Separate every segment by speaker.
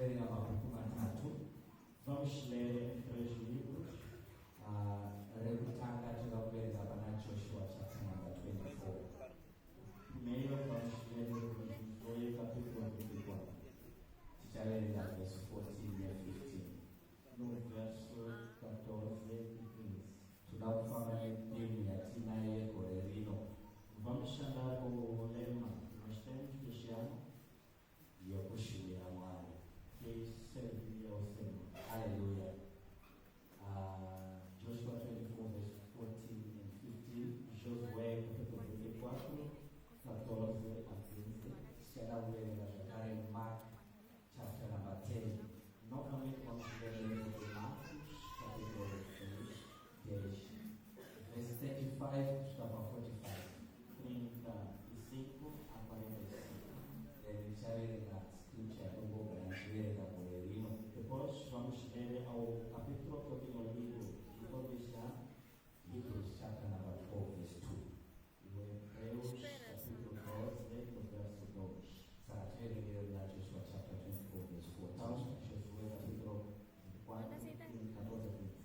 Speaker 1: lerem a Mapukumatatu. Vamos ler 3 livros. Rekutanga tikapedza pana Joshua chapter number 24. Primeiro vamos ler o capítulo 24. Ticharemos a verso 14 e 15. No verso 14 e 15. Tunakufanya dini ya tina yeko lelino. Vamos chamar o lema que nós temos este ano e eu puxei a mão que servia ao Senhor. Aleluia. Joshua 24, verse 14 and 15. Josué, capítulo 24, 14 a 15. Será o lema já em Mark, chapter number 10. Novamente vamos ler o livro de Marcos, capítulo 10, verse 35 estava 45. 35 a 45. Iniziare la scrittura dopo grande da Polerino. Depois vamos ler ao capítulo todo do livro de Colossians, Hebrews chapter number 4, verse 2. Hebreus capítulo 12, verso 2. Sarà ler la Joshua chapter 24, verse 4. Então, Josué capítulo 4, 14, 15.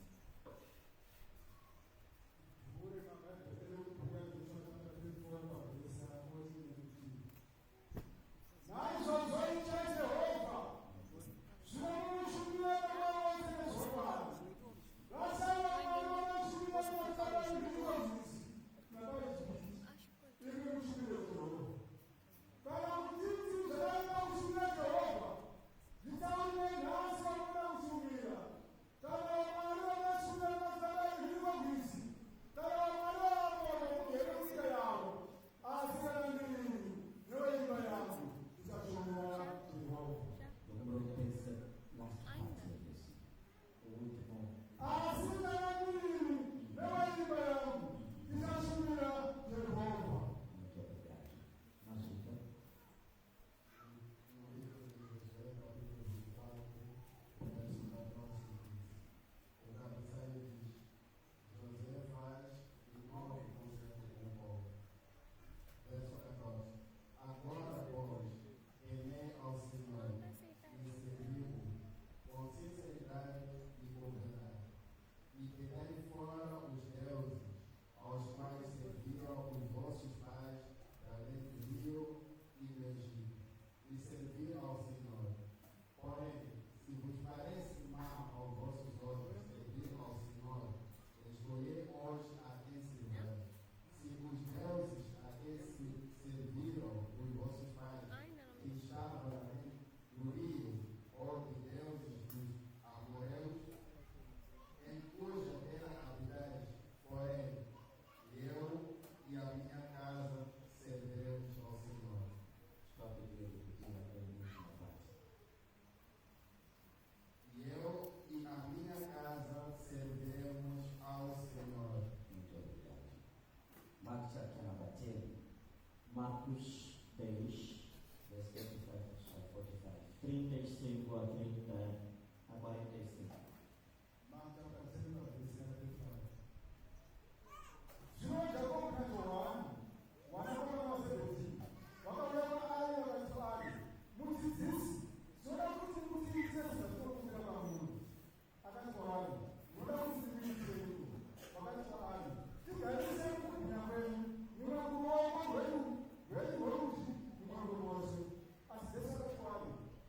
Speaker 1: Marcos 10, verso 45 a 45. 35 a 30 a 45.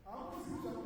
Speaker 2: Vamos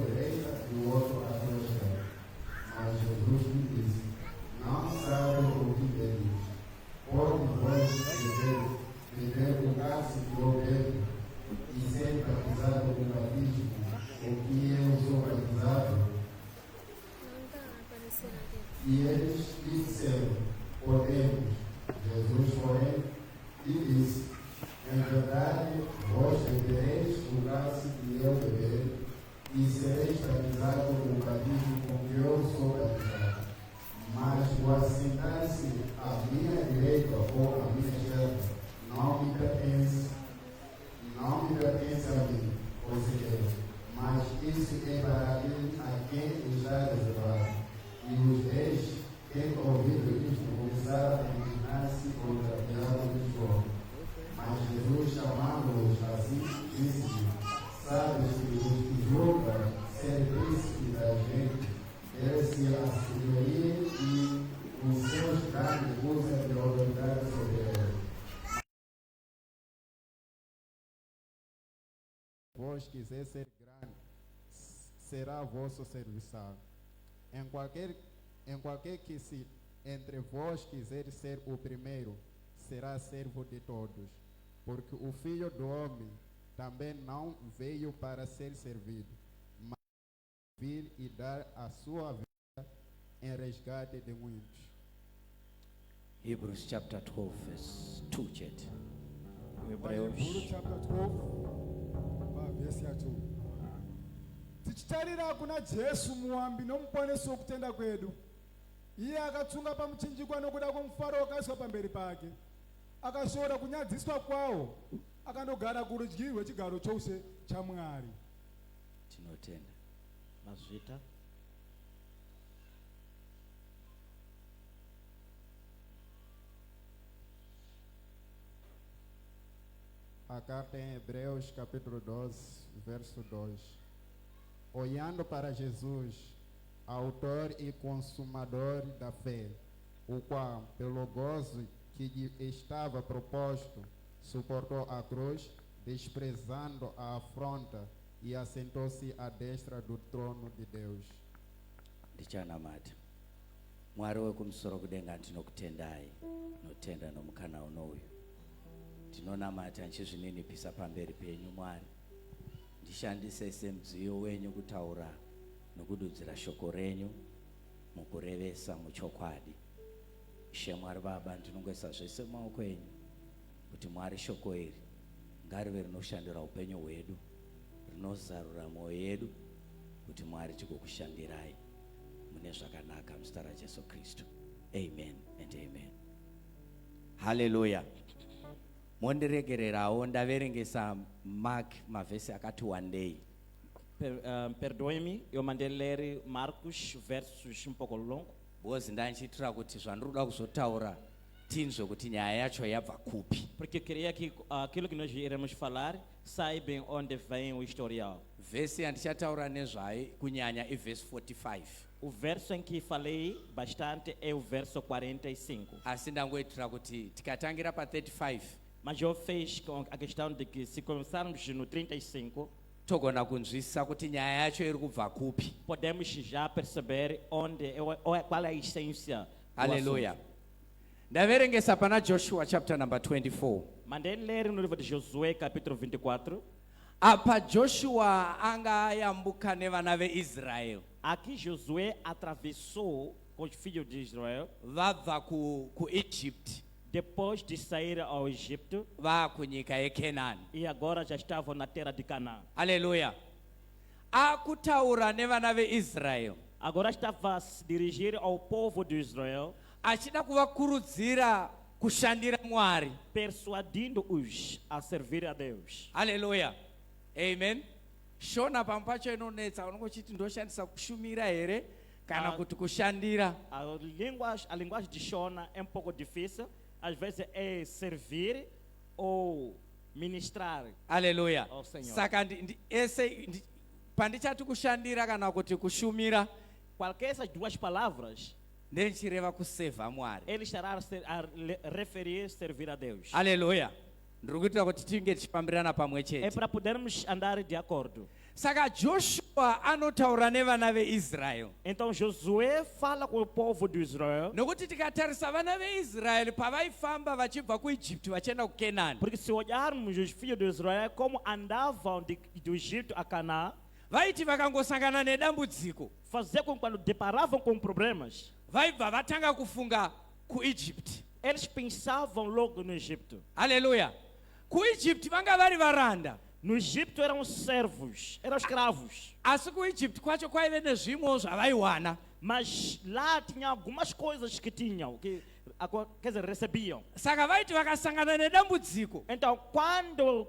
Speaker 2: direita e o outro à tua esquerda. Mas Jesus lhe disse: não sabem o que pedis. Pode vós beber o cálice que eu bebo e ser batizado com o batismo, o que eu sou batizado? E eles lhe disseram: podemos. Jesus, porém, lhe disse: em verdade, vós bebereis o cálice que eu beber, e sereis batizados com o batismo com que eu sou batizado. Mas o assentar-se à minha direita ou à minha esquerda não me pertence a mim, ou seja, mas isso é para aquele a quem está reservado. E os 10, tendo ouvido isto, começaram a indicar-se contra Pilato e João. Mas Jesus, chamando-os assim, disse-lhe: sabes que os que julgam ser príncipe da gente, deve-se a senhoria e os seus grandes usam de autoridade sobre eles. Vós quiser ser grande, será vosso serviçal. Em qualquer que se entre vós quiser ser o primeiro, será servo de todos. Porque o Filho do Homem também não veio para ser servido, mas vir e dar a sua vida em resgate de muitos.
Speaker 3: Hebrews chapter 12 verse 2 jet.
Speaker 4: Hebrews chapter 12 verse 2. Tichitarira kuna Jesu muambi nomuponesi wokutenda kwedu. Iye akatsunga pamuchinjikwa nokuda kwomufaro wakaiswa pamberi pake, akashora kunyadziswa kwawo, akandogara kurudyi rwechigaro chose chaMwari.
Speaker 3: Tinotenda mazvita
Speaker 2: A carta em Hebreus capítulo 12, verso 2. Olhando para Jesus, autor e consumador da fé, o qual, pelo gozo que lhe estava proposto, suportou a cruz, desprezando a afronta, e assentou-se à destra do trono de Deus.
Speaker 3: ndichanamata Mwari wekumusoro kudenga ndinokutendai notenda nomukana unouyu ndinonamata nchizvininipisa pamberi penyu Mwari. Ndishandise semudziyo wenyu kutaura nokududzira shoko renyu mukurevesa muchokwadi. Ishe Mwari Baba, ndinongoisa zvese mumaoko enyu kuti Mwari shoko iri ngarive rinoshandira upenyu hwedu, rinozarura mwoyo yedu kuti Mwari tigokushandirai mune zvakanaka muzita raJesu Kristu. Amen and amen. Hallelujah. Mondiregererawo ndaverengesa Mark mavhesi akati wandei.
Speaker 5: Perdoe-me, eu mandei ler Marcos versos um pouco longo.
Speaker 3: Bozi ndanchitira kuti zvandiroda kuzotaura tinzwe kuti nyaya yacho yabva kupi.
Speaker 5: Porque eu queria que aquilo que nós iremos falar saibam onde vem o historial.
Speaker 3: Vhesi yandichataura nezvayo kunyanya ivhesi 45.
Speaker 5: O verso em que falei bastante é o verso 45.
Speaker 3: Asi ndangoitira kuti tikatangira pa 35
Speaker 5: mas eu fiz com a questão de que se começarmos no 35,
Speaker 3: togona kunzwisisa kuti nyaya yacho iri kubva kupi.
Speaker 5: podemos já perceber onde qual é a essência.
Speaker 3: Hallelujah. Ndaverengesa pana Joshua chapter number 24.
Speaker 5: Mandei ler no livro de Josué capítulo 24.
Speaker 3: Apa Joshua anga ayambuka nevana veIsrael.
Speaker 5: Aqui Josué atravessou com os filhos de Israel.
Speaker 3: Vabva ku Egypt.
Speaker 5: Depois de sair ao Egito,
Speaker 3: vakunyika yeKenani.
Speaker 5: E agora já estavam na terra de Canaã.
Speaker 3: Aleluia. Akutaura nevana veIsrael.
Speaker 5: Agora estava a se dirigir ao povo de Israel,
Speaker 3: achida kuvakurudzira kushandira Mwari,
Speaker 5: persuadindo-os a servir a Deus.
Speaker 3: Aleluia. Amen. Shona pampacho inonetsa unongochiti ndoshandisa kushumira here kana kuti kushandira.
Speaker 5: A linguagem de Shona é um pouco difícil. Às vezes é servir ou ministrar.
Speaker 3: Aleluia.
Speaker 5: Ao Senhor.
Speaker 3: Saka pandichati kushandira kana kuti kushumira,
Speaker 5: qualquer essas duas palavras,
Speaker 3: ndenchireva kuseva Mwari.
Speaker 5: ele estará a referir servir a Deus.
Speaker 3: Aleluia. Ndiri kuitira kuti tinge tichifambirana pamwe chete.
Speaker 5: É para podermos andar de acordo.
Speaker 3: Saka Joshua anotaura nevana veIsrael.
Speaker 5: Então Josué fala com o povo de Israel.
Speaker 3: Nokuti tikatarisa vana veIsrael pavaifamba vachibva kuIjipiti vachienda kuKenani.
Speaker 5: Porque se olharmos os filhos de Israel como andavam do Egito a Canaã,
Speaker 3: Vaiti vakangosangana nedambudziko.
Speaker 5: fazer com que quando deparavam com problemas,
Speaker 3: Vaibva vatanga kufunga kuIjipiti.
Speaker 5: eles pensavam logo no Egito.
Speaker 3: Haleluya. KuIjipiti vanga vari varanda.
Speaker 5: No Egito eram servos, eram escravos.
Speaker 3: Asi kuIjipiti kwacho kwaive nezvimwewo zvavaiwana.
Speaker 5: Mas lá tinha algumas coisas que tinham, quer dizer, recebiam.
Speaker 3: Saka vaiti vakasangana nedambudziko.
Speaker 5: Então, quando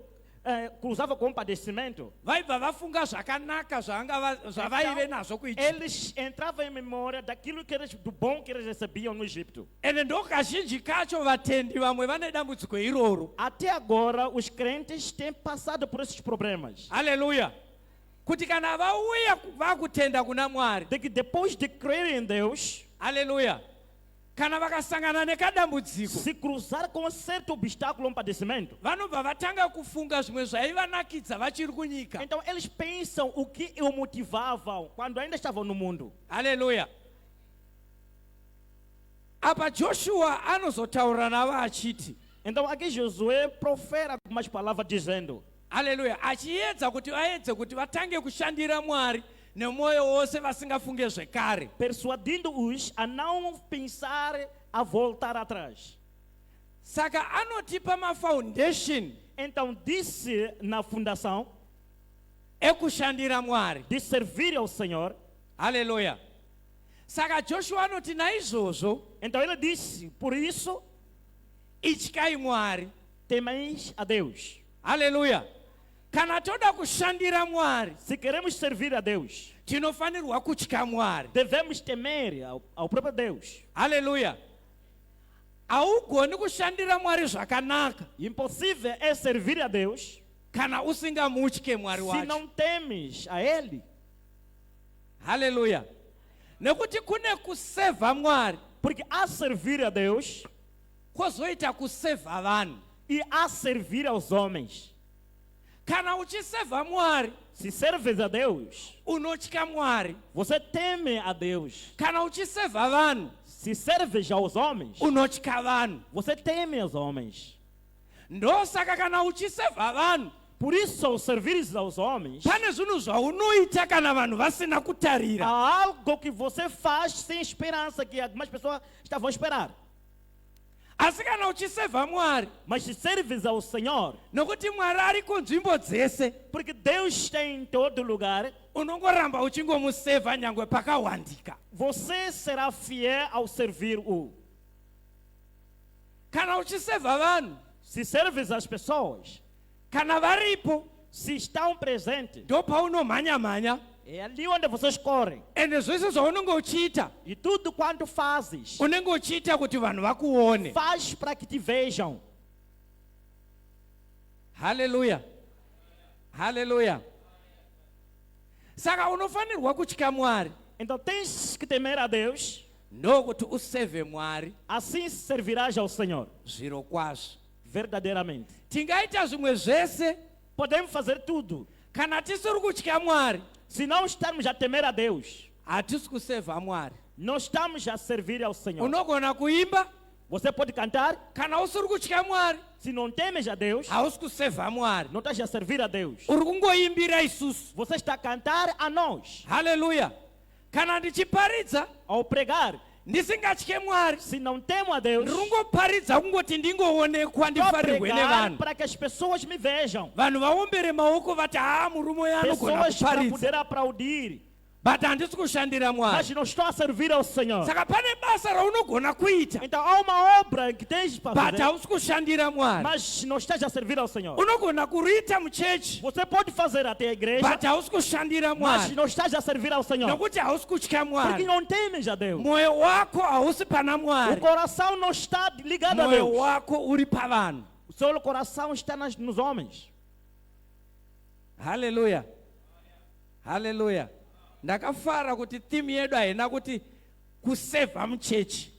Speaker 5: cruzava com padecimento,
Speaker 3: Vaibva vafunga zvakanaka zvavaive nazvo kuIjipiti.
Speaker 5: eles entravam em memória daquilo que eles, do bom que eles recebiam no Egito.
Speaker 3: Ende ndo kazhinji kacho vatendi vamwe vane dambudziko iroro.
Speaker 5: Até agora, os crentes têm passado por esses problemas.
Speaker 3: Haleluya. Kuti kana vauya vakutenda kuna Mwari.
Speaker 5: De que depois de crer em Deus,
Speaker 3: Haleluya. Kana vakasangana nekadambudziko.
Speaker 5: se cruzar com um certo obstáculo, um padecimento,
Speaker 3: Vanobva vatanga kufunga zvimwe zvaivanakidza vachiri kunyika.
Speaker 5: então eles pensam o que o motivavam quando ainda estavam no mundo.
Speaker 3: Haleluya. Apa Joshua anozotaura navo achiti.
Speaker 5: Então aqui Josué profere algumas palavras dizendo:
Speaker 3: Haleluya. Achiedza kuti vaedze kuti vatange kushandira Mwari nemwoyo wose vasingafunge zvekare.
Speaker 5: persuadindo-os a não pensar a voltar atrás.
Speaker 3: Saka anotipa mafoundation
Speaker 5: Então disse na fundação
Speaker 3: ekushandira Mwari.
Speaker 5: de servir ao Senhor.
Speaker 3: Haleluya. Saka Joshua anoti naizvozvo
Speaker 5: Então ele disse: por isso
Speaker 3: ityai Mwari.
Speaker 5: temeis a Deus.
Speaker 3: Haleluya. Kana toda kushandira Mwari,
Speaker 5: Se queremos servir a Deus,
Speaker 3: tinofanirwa kutya Mwari.
Speaker 5: devemos temer ao próprio Deus.
Speaker 3: Haleluya. Haugoni kushandira Mwari zvakanaka
Speaker 5: Impossível é servir a Deus
Speaker 3: kana usingamutye Mwari
Speaker 5: se
Speaker 3: wacho.
Speaker 5: não temes a Ele.
Speaker 3: Haleluya. Nekuti kune kusevha Mwari
Speaker 5: Porque há servir a Deus
Speaker 3: kwozoita kusevha vanhu.
Speaker 5: e há servir aos homens.
Speaker 3: Kana uchisevha Mwari
Speaker 5: Se serves a Deus,
Speaker 3: unotya Mwari.
Speaker 5: você teme a Deus.
Speaker 3: Kana uchisevha vanhu
Speaker 5: Se serves aos homens,
Speaker 3: unotya vanhu.
Speaker 5: você teme aos homens.
Speaker 3: Ndosaka kana uchisevha vanhu
Speaker 5: Por isso, ao servir aos homens,
Speaker 3: pane zvinhu zvaunoita kana vanhu vasina kutarira.
Speaker 5: há algo que você faz sem esperança, que algumas pessoas estavam a esperar.
Speaker 3: Asi kana uchisevha Mwari,
Speaker 5: Mas se serves ao Senhor,
Speaker 3: nokuti Mwari ari kunzvimbo dzese,
Speaker 5: porque Deus está em todo lugar,
Speaker 3: unongoramba uchingomusevha nyangwe pakawandika.
Speaker 5: você será fiel ao servir-o.
Speaker 3: Kana uchisevha vanhu,
Speaker 5: Se serves as pessoas,
Speaker 3: kana varipo,
Speaker 5: se estão presentes,
Speaker 3: ndo paunomhanya-mhanya.
Speaker 5: é ali onde vocês correm.
Speaker 3: Ende zvese zvaunenge uchiita,
Speaker 5: E tudo quanto fazes,
Speaker 3: unenge uchiita kuti vanhu vakuone.
Speaker 5: faz para que te vejam.
Speaker 3: Haleluya. Haleluya. Saka unofanirwa kutya Mwari,
Speaker 5: Então tens que temer a Deus,
Speaker 3: ndokuti usevhe Mwari
Speaker 5: assim servirás ao Senhor,
Speaker 3: zviro kwazvo.
Speaker 5: verdadeiramente.
Speaker 3: Tingaita zvimwe zvese
Speaker 5: Podemos fazer tudo.
Speaker 3: kana tisiri kutya Mwari,
Speaker 5: Se não estamos a temer a Deus,
Speaker 3: hatisi kusevha Mwari.
Speaker 5: não estamos a servir ao Senhor.
Speaker 3: Unogona kuimba,
Speaker 5: Você pode cantar,
Speaker 3: kana usiri kutya Mwari,
Speaker 5: se não temes a Deus,
Speaker 3: hausi kusevha Mwari.
Speaker 5: não estás a servir a Deus.
Speaker 3: Uri kungoimbira isusu.
Speaker 5: Você está a cantar a nós.
Speaker 3: Haleluya. Kana ndichiparidza
Speaker 5: Ao pregar,
Speaker 3: ndisingatye Mwari,
Speaker 5: se não temo a Deus,
Speaker 3: ndiri kungoparidza kungoti ndingoonekwa
Speaker 5: vou
Speaker 3: ndifarirwe
Speaker 5: pregar
Speaker 3: nevanhu.
Speaker 5: para que as pessoas me vejam.
Speaker 3: Vanhu vaombere maoko vati murume uyu anogona
Speaker 5: Pessoas para
Speaker 3: kuparidza,
Speaker 5: poder aplaudir.
Speaker 3: but handisi kushandira Mwari.
Speaker 5: Mas não estou a servir ao Senhor.
Speaker 3: Saka pane basa raunogona kuita,
Speaker 5: Então há uma obra que tens para
Speaker 3: but
Speaker 5: fazer,
Speaker 3: hausi kushandira Mwari.
Speaker 5: mas não estás a servir ao Senhor.
Speaker 3: Unogona kuriita muchechi,
Speaker 5: Você pode fazer até a igreja,
Speaker 3: but hausi kushandira
Speaker 5: mas
Speaker 3: Mwari,
Speaker 5: não estás a servir ao Senhor.
Speaker 3: nokuti hausi kutya
Speaker 5: Porque
Speaker 3: Mwari.
Speaker 5: não temes a Deus.
Speaker 3: Mwoyo wako hausi pana
Speaker 5: O
Speaker 3: Mwari,
Speaker 5: coração não está ligado a
Speaker 3: mwoyo
Speaker 5: Deus.
Speaker 3: wako uri pavanhu.
Speaker 5: O seu coração está nos homens.
Speaker 3: Haleluya. Haleluya. Ndakafara kuti theme yedu haina kuti kusevha muchechi.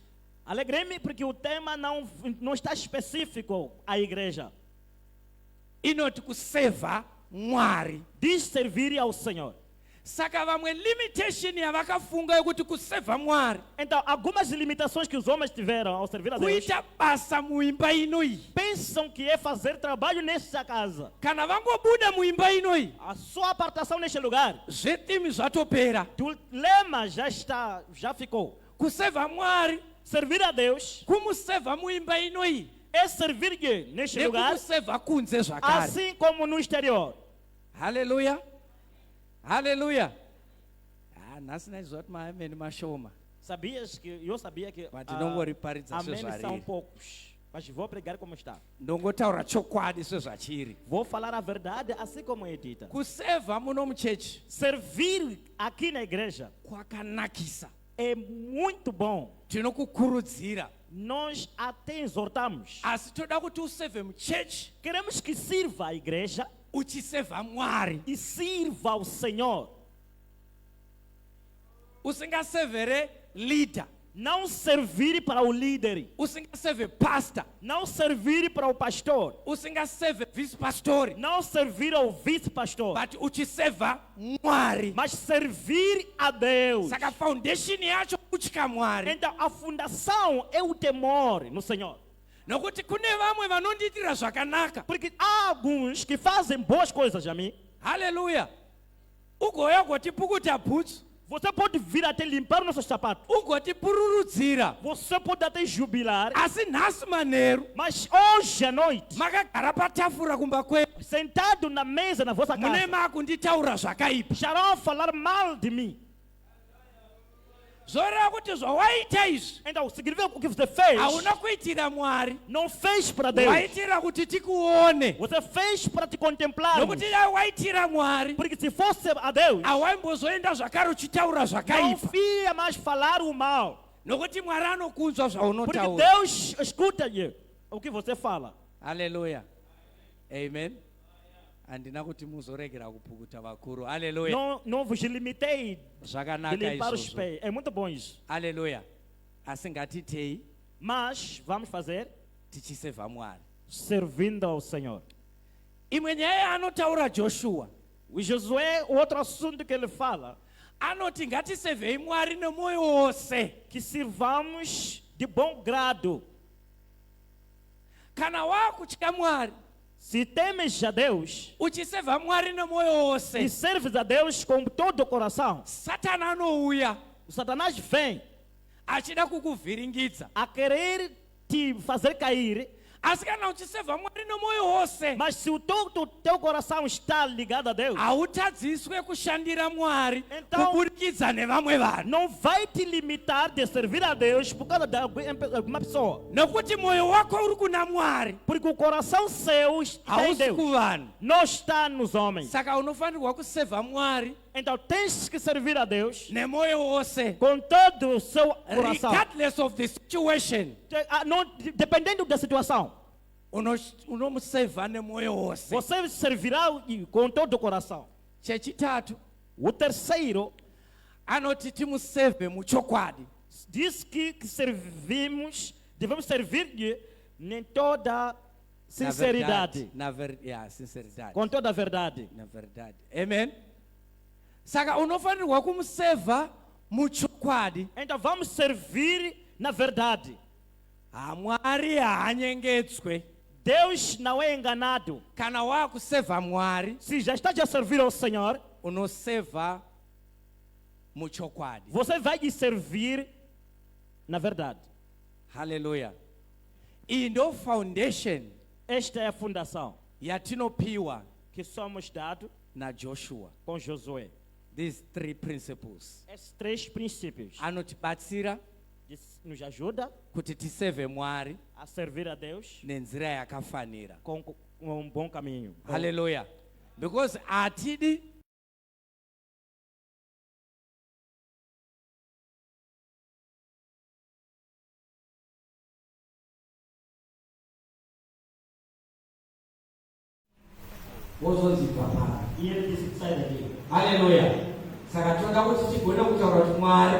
Speaker 5: Alegrei-me porque o tema não está específico à igreja.
Speaker 3: Inoti kusevha Mwari.
Speaker 5: de servir ao Senhor.
Speaker 3: Saka vamwe limitation yavakafunga yokuti kuseva Mwari.
Speaker 5: Então, algumas limitações que os homens tiveram ao servir a Deus,
Speaker 3: Kuita basa muimba inoi.
Speaker 5: pensam que é fazer trabalho nesta casa.
Speaker 3: Kana vangobuda muimba inoi.
Speaker 5: A sua apartação neste lugar,
Speaker 3: Zvetimi zvatopera.
Speaker 5: o lema já ficou.
Speaker 3: Kuseva Mwari.
Speaker 5: Servir a Deus
Speaker 3: Kumuseva muimba inoi.
Speaker 5: é servir neste lugar,
Speaker 3: Nekukuseva kunze zvakare.
Speaker 5: assim como no exterior.
Speaker 3: Haleluya. Haleluya. Nasi naizoti maameni mashoma.
Speaker 5: Eu sabia que
Speaker 3: Mas ndongoriparidza
Speaker 5: amém são
Speaker 3: sezvariri.
Speaker 5: poucos, mas vou pregar como está.
Speaker 3: Ndongotaura chokwadi sezvachiri.
Speaker 5: Vou falar a verdade assim como é dita.
Speaker 3: Kuseva muno muchechi
Speaker 5: Servir aqui na igreja
Speaker 3: kwakanakisa.
Speaker 5: é muito bom.
Speaker 3: Tinokukurudzira.
Speaker 5: Nós até exortamos.
Speaker 3: Asi toda kuti useve muchechi
Speaker 5: Queremos que sirva a igreja
Speaker 3: uchiseva Mwari.
Speaker 5: e sirva ao Senhor.
Speaker 3: Usingasevere leader.
Speaker 5: Não servir para o líder.
Speaker 3: Usingaseve pastor.
Speaker 5: Não servir para o pastor.
Speaker 3: Usingaseve vice pastor.
Speaker 5: Não servir ao vice-pastor.
Speaker 3: But uchiseva Mwari.
Speaker 5: Mas servir a Deus.
Speaker 3: Saka foundation yacho kuchika Mwari.
Speaker 5: Então a fundação é o temor no Senhor.
Speaker 3: Nokuti kune vamwe vanonditira zvakanaka.
Speaker 5: Porque há alguns que fazem boas coisas a mim.
Speaker 3: Haleluya. Ugoya gotipukuta boots.
Speaker 5: Você pode vir até limpar nossos sapatos.
Speaker 3: Ugotipururudzira.
Speaker 5: Você pode até jubilar.
Speaker 3: Asi nhasi manheru
Speaker 5: Mas hoje à noite,
Speaker 3: makagara patafura kumba kwenyu
Speaker 5: sentado na mesa na vossa
Speaker 3: mune
Speaker 5: casa,
Speaker 3: makunditaura zvakaipa.
Speaker 5: estarão a falar mal de mim.
Speaker 3: Zoreva kuti zvawaita izvi
Speaker 5: Então, significa o que você fez,
Speaker 3: hauna kuitira Mwari,
Speaker 5: não fez para Deus.
Speaker 3: waitira kuti tikuone.
Speaker 5: Você fez para te contemplar.
Speaker 3: Nokuti dai waitira Mwari
Speaker 5: Porque se fosse a Deus,
Speaker 3: hawaimbozoenda zvakare uchitaura
Speaker 5: não
Speaker 3: zvakaipa.
Speaker 5: ia mais falar o mal.
Speaker 3: Nokuti Mwari anokunzwa
Speaker 5: Porque
Speaker 3: zvaunotaura.
Speaker 5: Deus escuta o que você fala.
Speaker 3: Haleluya. Amen. Handina kuti muzoregera kupukuta vakuru. Haleluya.
Speaker 5: Não vos limitei de
Speaker 3: Zvakanaka
Speaker 5: limpar os
Speaker 3: izvozvo.
Speaker 5: pés. É muito bom isso.
Speaker 3: Haleluya. Asi ngatitei
Speaker 5: Mas vamos fazer
Speaker 3: tichiseva Mwari.
Speaker 5: servindo ao Senhor.
Speaker 3: Imwe nyaya anotaura Joshua
Speaker 5: O Josué, o outro assunto que ele fala,
Speaker 3: anoti ngatisevhei Mwari nemwoyo wose.
Speaker 5: que sirvamos de bom grado.
Speaker 3: Kana wakutya Mwari
Speaker 5: Se temes a Deus
Speaker 3: uchisevha Mwari nemwoyo
Speaker 5: e
Speaker 3: wose,
Speaker 5: serves a Deus com todo o coração,
Speaker 3: Satani anouya
Speaker 5: o Satanás vem
Speaker 3: achida kukuvhiringidza.
Speaker 5: a querer te fazer cair.
Speaker 3: Asi kana uchisevha Mwari nemwoyo wose,
Speaker 5: Mas se o teu coração está ligado a Deus,
Speaker 3: hautadziswe kushandira Mwari
Speaker 5: Então-
Speaker 3: kuburikidza nevamwe vanhu.
Speaker 5: não vai te limitar de servir a Deus por causa de alguma pessoa.
Speaker 3: Nokuti mwoyo wako uri kuna Mwari,
Speaker 5: Porque o coração seu está em
Speaker 3: hausi
Speaker 5: Deus,
Speaker 3: kuvanhu.
Speaker 5: não está nos homens.
Speaker 3: Saka unofanirwa kusevha Mwari
Speaker 5: Então tens que servir a Deus
Speaker 3: nemwoyo wose,
Speaker 5: com todo o seu coração.
Speaker 3: regardless of the situation.
Speaker 5: Dependendo da situação,
Speaker 3: Unomusevha nemwoyo wose.
Speaker 5: você servirá com todo o coração.
Speaker 3: Chechitatu
Speaker 5: O terceiro
Speaker 3: anoti timusevhe muchokwadi.
Speaker 5: diz que devemos servir-lhe em toda sinceridade,
Speaker 3: Sinceridade.
Speaker 5: com toda a verdade.
Speaker 3: Na verdade. Amen. Saka unofanirwa kumusevha muchokwadi.
Speaker 5: Então vamos servir na verdade.
Speaker 3: Mwari haanyengedzwe.
Speaker 5: Deus não é enganado.
Speaker 3: Kana wakusevha Mwari
Speaker 5: Se já está a servir ao Senhor,
Speaker 3: unosevha muchokwadi.
Speaker 5: você vai lhe servir na verdade.
Speaker 3: Haleluya. Iyi ndo foundation
Speaker 5: Esta é a fundação
Speaker 3: yatinopiwa
Speaker 5: que somos dados
Speaker 3: na Joshua.
Speaker 5: com Josué.
Speaker 3: These 3 principles
Speaker 5: Esses 3 princípios
Speaker 3: anotibatsira
Speaker 5: nos ajuda
Speaker 3: kuti tisevhe Mwari
Speaker 5: a servir a Deus
Speaker 3: nenzira yakafanira.
Speaker 5: com um bom caminho.
Speaker 3: Haleluya. Because atidi wozonzipapara.
Speaker 5: E ele disse que sai daqui.
Speaker 3: Haleluya. Saka toda kuti tigone kutaura kuti Mwari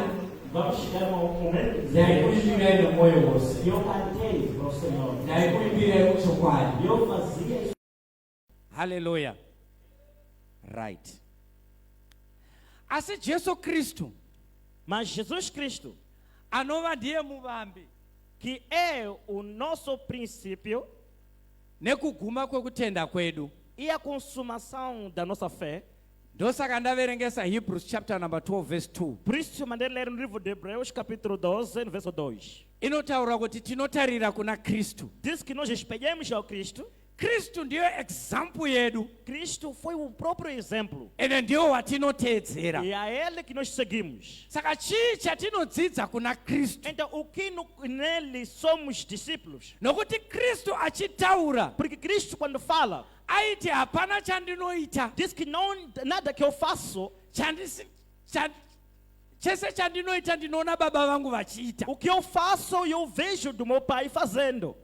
Speaker 5: Vamos chegar a um momento
Speaker 3: ndaikuimbira nemwoyo wose,
Speaker 5: eu cantei ao Senhor.
Speaker 3: ndaikuimbira muchokwadi.
Speaker 5: Eu fazia isso.
Speaker 3: Haleluya. Right. Asi Jesu Kristu
Speaker 5: Mas Jesus Cristo,
Speaker 3: anova ndiye muvambi
Speaker 5: que é o nosso princípio
Speaker 3: nekuguma kwekutenda kwedu.
Speaker 5: e a consumação da nossa fé.
Speaker 3: Ndosaka ndaverengesa Hebrews chapter number 12 verse 2.
Speaker 5: Por isso, eu mandei ler no livro de Hebreus, capítulo 12, no verso 2.
Speaker 3: Inotaura kuti tinotarira kuna Kristu.
Speaker 5: Diz que nós espelhamos ao Cristo.
Speaker 3: Kristu ndiyo example yedu
Speaker 5: Cristo foi o próprio exemplo.
Speaker 3: ende ndiyo watinoteedzera.
Speaker 5: E a Ele que nós seguimos.
Speaker 3: Saka chii chatinodzidza kuna Kristu?
Speaker 5: Então, o que nele somos discípulos?
Speaker 3: Nokuti Kristu achitaura
Speaker 5: Porque Cristo, quando fala,
Speaker 3: aiti hapana chandinoita
Speaker 5: diz que não, nada que eu faço,
Speaker 3: chese chandinoita ndinoona baba vangu vachiita.
Speaker 5: o que eu faço, eu vejo do meu pai fazendo.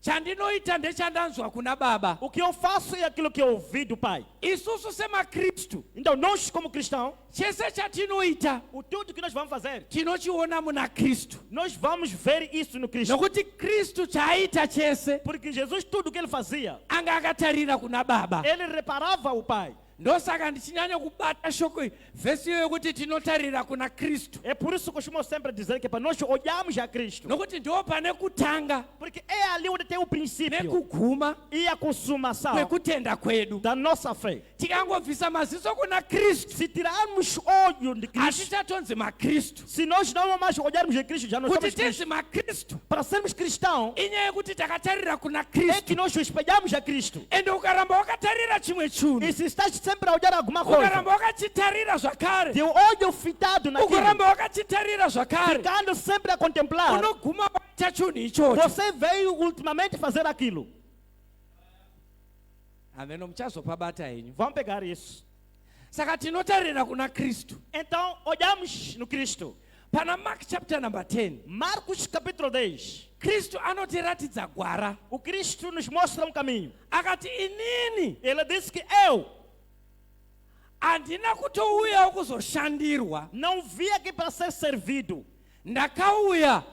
Speaker 3: Chandinoita ndechandanzwa kuna baba.
Speaker 5: O que eu faço é aquilo que eu ouvi do pai.
Speaker 3: Isusu semakristu
Speaker 5: Então, nós, como cristãos,
Speaker 3: chese chatinoita
Speaker 5: o tudo que nós vamos fazer,
Speaker 3: tinochiona muna Kristu.
Speaker 5: nós vamos ver isso no Cristo.
Speaker 3: Nokuti Kristu chaaita chese
Speaker 5: Porque Jesus, tudo que ele fazia,
Speaker 3: anga akatarira kuna baba.
Speaker 5: ele reparava o pai.
Speaker 3: Ndosaka ndichinyanya kubata shoko vhesi iyo yokuti tinotarira kuna Kristu.
Speaker 5: É por isso que eu costumo sempre dizer que para nós olharmos a Cristo.
Speaker 3: Nokuti ndo pane kutanga
Speaker 5: Porque é ali onde tem o princípio
Speaker 3: nekuguma
Speaker 5: e a consumação
Speaker 3: kwekutenda kwedu.
Speaker 5: da nossa fé.
Speaker 3: Tikangobvisa maziso kuna Kristu
Speaker 5: Se tirarmos olho de Cristo,
Speaker 3: hatichatonzi makristu.
Speaker 5: se nós não mais olharmos de Cristo, já não
Speaker 3: Kuti
Speaker 5: somos Cristo.
Speaker 3: tenzi makristu
Speaker 5: Para sermos cristãos,
Speaker 3: inyaya yekuti takatarira kuna
Speaker 5: é que
Speaker 3: Kristu.
Speaker 5: nós espelhamos a Cristo.
Speaker 3: Ende ukaramba wakatarira chimwe chinhu,
Speaker 5: E se estás sempre a olhar alguma coisa,
Speaker 3: ukaramba wakachitarira zvakare,
Speaker 5: teu olho fitado naquilo,
Speaker 3: ukaramba wakachitarira zvakare,
Speaker 5: ficando sempre a contemplar,
Speaker 3: unoguma waita chinhu ichocho.
Speaker 5: você veio ultimamente fazer aquilo.
Speaker 3: Ameno muchazopabata henyu.
Speaker 5: Vamos pegar isso.
Speaker 3: Saka tinotarira kuna Kristu.
Speaker 5: Então, olhamos no Cristo.
Speaker 3: Pana Mark chapter number 10,
Speaker 5: Marcos capítulo 10.
Speaker 3: Kristu anotiratidza gwara.
Speaker 5: O Cristo nos mostra um caminho.
Speaker 3: Akati inini
Speaker 5: Ele disse que eu
Speaker 3: handina kutouyawo kuzoshandirwa,
Speaker 5: não vim aqui para ser servido.
Speaker 3: ndakauya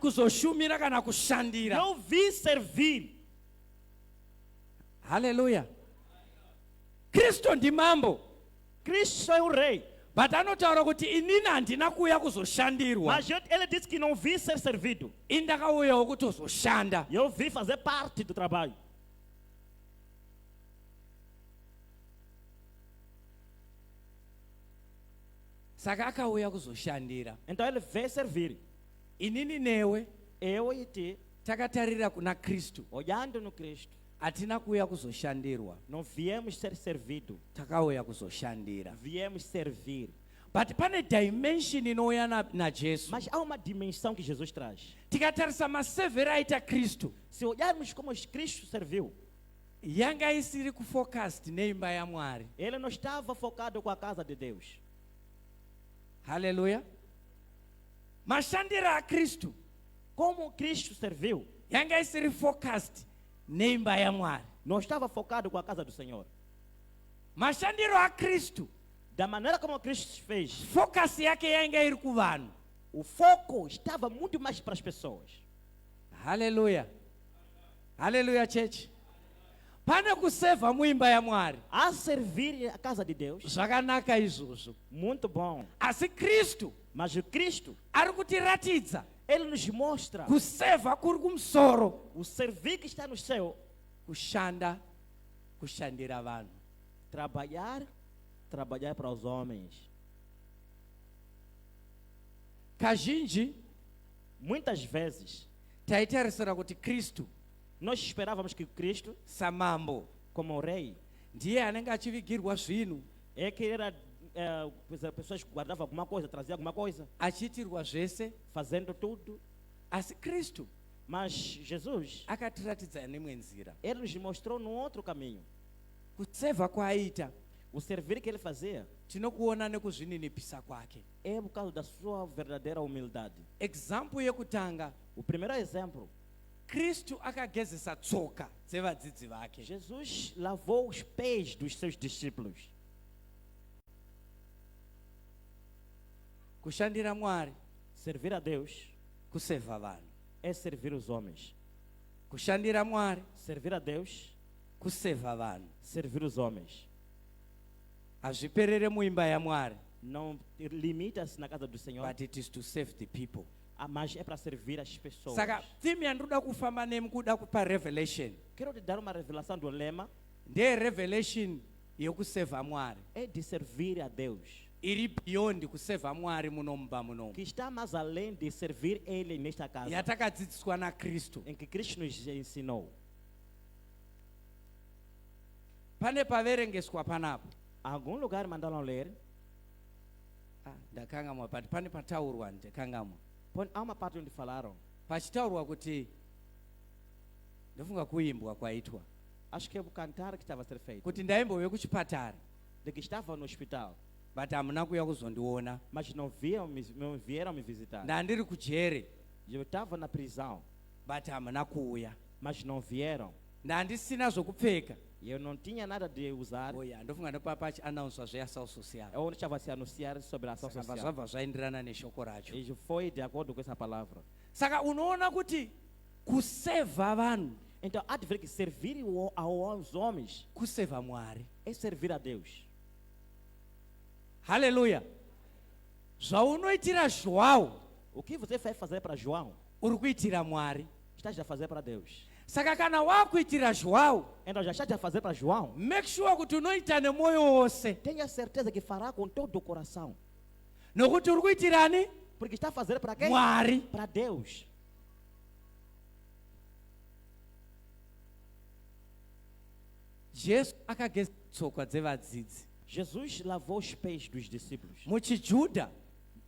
Speaker 3: kuzoshumira kana kushandira.
Speaker 5: Eu vim servir.
Speaker 3: Haleluya. Kristu ndimambo,
Speaker 5: Cristo é o rei.
Speaker 3: but anotaura kuti inini handina kuuya kuzoshandirwa,
Speaker 5: Mas ele disse que não vim ser servido.
Speaker 3: indakauyawo kutozoshanda.
Speaker 5: Eu vim fazer parte do trabalho.
Speaker 3: Saka akauya kuzoshandira.
Speaker 5: Então ele veio servir.
Speaker 3: Inini newe
Speaker 5: Eu e ti,
Speaker 3: takatarira kuna Kristu,
Speaker 5: olhando no Cristo,
Speaker 3: hatina kuuya kuzoshandirwa,
Speaker 5: não viemos ser servido.
Speaker 3: takauya kuzoshandira.
Speaker 5: Viemos servir.
Speaker 3: But pane dimension inouya najesu.
Speaker 5: Mas há uma dimensão que Jesus traz.
Speaker 3: Tikatarisa masevheri aita Kristu,
Speaker 5: Se olharmos como Cristo serviu,
Speaker 3: yanga isiri kufocused neimba yaMwari.
Speaker 5: ele não estava focado com a casa de Deus.
Speaker 3: Haleluya. Mashandira aKristu
Speaker 5: Como Cristo serviu,
Speaker 3: yanga isiri focused neimba yaMwari.
Speaker 5: não estava focado com a casa do Senhor.
Speaker 3: Mashandiro aKristu,
Speaker 5: Da maneira como Cristo fez,
Speaker 3: focus yake yanga iri kuvanhu.
Speaker 5: o foco estava muito mais para as pessoas.
Speaker 3: Haleluya. Haleluya church. Pane kusevha muimba yaMwari,
Speaker 5: A servir a casa de Deus,
Speaker 3: zvakanaka izvozvo.
Speaker 5: muito bom.
Speaker 3: Asi Kristu
Speaker 5: Mas o Cristo,
Speaker 3: ari kutiratidza
Speaker 5: ele nos mostra
Speaker 3: kusevha kuri kumusoro,
Speaker 5: o servir que está no céu,
Speaker 3: kushandira vanhu.
Speaker 5: trabalhar para os homens.
Speaker 3: Kazhinji
Speaker 5: Muitas vezes,
Speaker 3: taitarisira kuti Kristu
Speaker 5: nós esperávamos que Cristo,
Speaker 3: samambo
Speaker 5: como rei,
Speaker 3: ndiye anenge achivigirwa zvinhu,
Speaker 5: é que era, as pessoas guardavam alguma coisa, traziam alguma coisa,
Speaker 3: achiitirwa zvese.
Speaker 5: fazendo tudo.
Speaker 3: Asi Kristu
Speaker 5: Mas Jesus,
Speaker 3: akatiratidza nemwe nzira.
Speaker 5: ele nos mostrou num outro caminho.
Speaker 3: Kusevha kwaaita
Speaker 5: O servir que ele fazia
Speaker 3: tinokuona nekuzvininipisa kwake.
Speaker 5: é por causa da sua verdadeira humildade.
Speaker 3: Example yekutanga,
Speaker 5: O primeiro exemplo,
Speaker 3: Kristu akagezesa tsoka dzevadzidzi vake.
Speaker 5: Jesus lavou os pés dos seus discípulos.
Speaker 3: Kushandira Mwari
Speaker 5: Servir a Deus
Speaker 3: kusevha vanhu.
Speaker 5: é servir os homens.
Speaker 3: Kushandira Mwari
Speaker 5: Servir a Deus,
Speaker 3: kusevha vanhu.
Speaker 5: servir os homens.
Speaker 3: hazviperere muimba yaMwari,
Speaker 5: não limita-se na casa do Senhor,
Speaker 3: but it is to save the people.
Speaker 5: mas é para servir as pessoas.
Speaker 3: Saka theme yandinoda kufamba nemi kuda kupa revelation
Speaker 5: Quero te dar uma revelação do lema,
Speaker 3: nderevelation yekuseva Mwari
Speaker 5: é de servir a Deus,
Speaker 3: iri beyond kuseva Mwari munomba munomu,
Speaker 5: que está mais além de servir Ele nesta casa,
Speaker 3: yatakadzidziswa naKristu.
Speaker 5: em que Cristo nos ensinou.
Speaker 3: Pane paverengeswa panapo,
Speaker 5: Algum lugar mandaram ler,
Speaker 3: ndakangamwa but pane pataurwa ndakangamwa,
Speaker 5: há uma parte onde falaram,
Speaker 3: pachitaurwa kuti ndofunga kuimbwa kwaitwa
Speaker 5: acho que é o cantar que estava a ser feito,
Speaker 3: kuti ndaimbouye kuchipatara
Speaker 5: de que estava no hospital,
Speaker 3: but hamuna kuuya kuzondiona,
Speaker 5: mas não vieram me visitar.
Speaker 3: ndandiri kujere
Speaker 5: Eu estava na prisão,
Speaker 3: but hamuna kuuya,
Speaker 5: mas não vieram.
Speaker 3: ndandisina zvokupfeka.
Speaker 5: E eu não tinha nada de usar.
Speaker 3: Oya, ndofunga ndopapa achianaunswa zveasawo social,
Speaker 5: Eu estava a se anunciar sobre a ação
Speaker 3: saka
Speaker 5: social.
Speaker 3: zvabva zvaenderana neshoko racho.
Speaker 5: E foi de acordo com essa palavra.
Speaker 3: Saka unoona kuti kusevha vanhu
Speaker 5: Então há de ver que servir aos homens
Speaker 3: kusevha Mwari.
Speaker 5: é servir a Deus.
Speaker 3: Haleluya. Zvaunoitira João
Speaker 5: O que você vai fazer para João,
Speaker 3: uri kuitira Mwari.
Speaker 5: estás a fazer para Deus.
Speaker 3: Saka kana wakuitira João,
Speaker 5: Então já estás a fazer para João,
Speaker 3: make sure kuti unoita nemoyo wose,
Speaker 5: tenha certeza que fará com todo o coração.
Speaker 3: nokuti uri kuitirani
Speaker 5: Porque está a fazer para quem?
Speaker 3: Mwari.
Speaker 5: Para Deus.
Speaker 3: Jesu akageza tsoka dzevadzidzi.
Speaker 5: Jesus lavou os pés dos discípulos.
Speaker 3: MuchiJudha